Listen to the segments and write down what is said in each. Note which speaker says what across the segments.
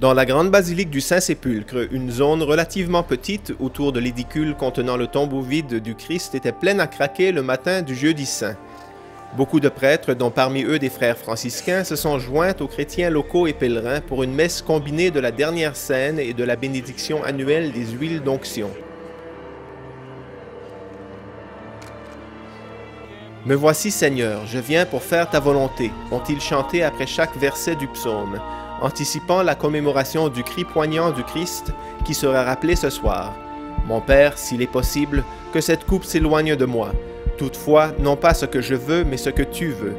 Speaker 1: Dans la grande basilique du Saint-Sépulcre, une zone relativement petite autour de l'édicule contenant le tombeau vide du Christ était pleine à craquer le matin du jeudi saint. Beaucoup de prêtres, dont parmi eux des frères franciscains, se sont joints aux chrétiens locaux et pèlerins pour une messe combinée de la dernière scène et de la bénédiction annuelle des huiles d'onction. « Me voici Seigneur, je viens pour faire ta volonté » ont-ils chanté après chaque verset du psaume, anticipant la commémoration du cri poignant du Christ qui sera rappelé ce soir. « Mon Père, s'il est possible, que cette coupe s'éloigne de moi. Toutefois, non pas ce que je veux, mais ce que tu veux. »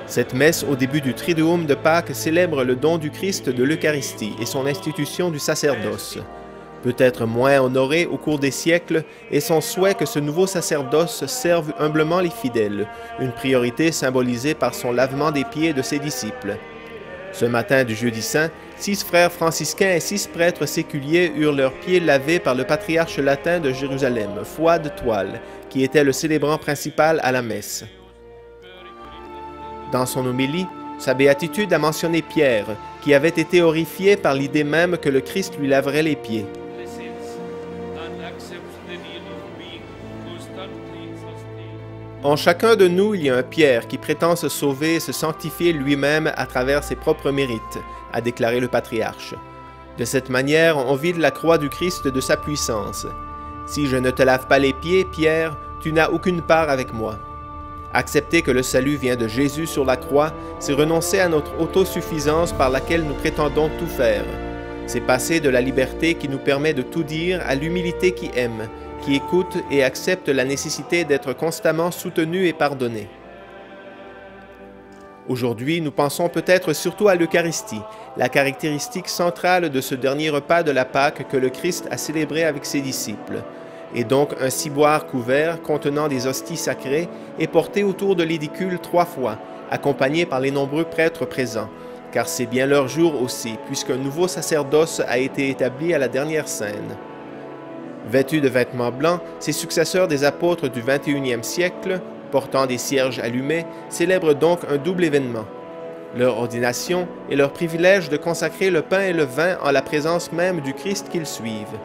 Speaker 1: Cette messe au début du Triduum de Pâques célèbre le don du Christ de l'Eucharistie et son institution du sacerdoce. Peut-être moins honoré au cours des siècles, est son souhait que ce nouveau sacerdoce serve humblement les fidèles, une priorité symbolisée par son lavement des pieds de ses disciples. Ce matin du jeudi saint, 6 frères franciscains et 6 prêtres séculiers eurent leurs pieds lavés par le patriarche latin de Jérusalem, Fouad Toile, qui était le célébrant principal à la messe. Dans son homélie, sa béatitude a mentionné Pierre, qui avait été horrifié par l'idée même que le Christ lui laverait les pieds. En chacun de nous, il y a un Pierre qui prétend se sauver et se sanctifier lui-même à travers ses propres mérites, a déclaré le patriarche. De cette manière, on vide la croix du Christ de sa puissance. Si je ne te lave pas les pieds, Pierre, tu n'as aucune part avec moi. Accepter que le salut vient de Jésus sur la croix, c'est renoncer à notre autosuffisance par laquelle nous prétendons tout faire. C'est passer de la liberté qui nous permet de tout dire à l'humilité qui aime, qui écoute et accepte la nécessité d'être constamment soutenu et pardonné. Aujourd'hui, nous pensons peut-être surtout à l'Eucharistie, la caractéristique centrale de ce dernier repas de la Pâque que le Christ a célébré avec ses disciples, et donc un ciboire couvert contenant des hosties sacrées est porté autour de l'édicule 3 fois, accompagné par les nombreux prêtres présents, car c'est bien leur jour aussi, puisqu'un nouveau sacerdoce a été établi à la dernière scène. Vêtus de vêtements blancs, ces successeurs des apôtres du 21e siècle, portant des cierges allumés, célèbrent donc un double événement. Leur ordination et leur privilège de consacrer le pain et le vin en la présence même du Christ qu'ils suivent.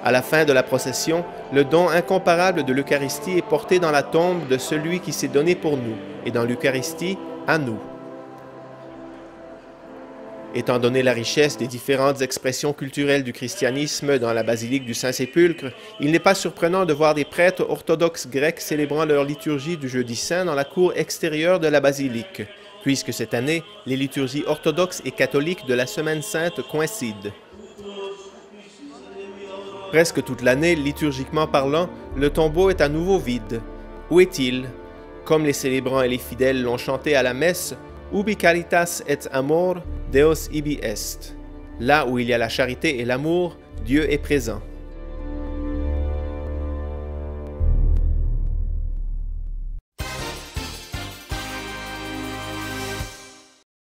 Speaker 1: À la fin de la procession, le don incomparable de l'Eucharistie est porté dans la tombe de celui qui s'est donné pour nous, et dans l'Eucharistie, à nous. Étant donné la richesse des différentes expressions culturelles du christianisme dans la basilique du Saint-Sépulcre, il n'est pas surprenant de voir des prêtres orthodoxes grecs célébrant leur liturgie du jeudi saint dans la cour extérieure de la basilique, puisque cette année, les liturgies orthodoxes et catholiques de la Semaine sainte coïncident. Presque toute l'année, liturgiquement parlant, le tombeau est à nouveau vide. Où est-il? Comme les célébrants et les fidèles l'ont chanté à la messe, Ubi caritas et amor, Deus ibi est. Là où il y a la charité et l'amour, Dieu est présent.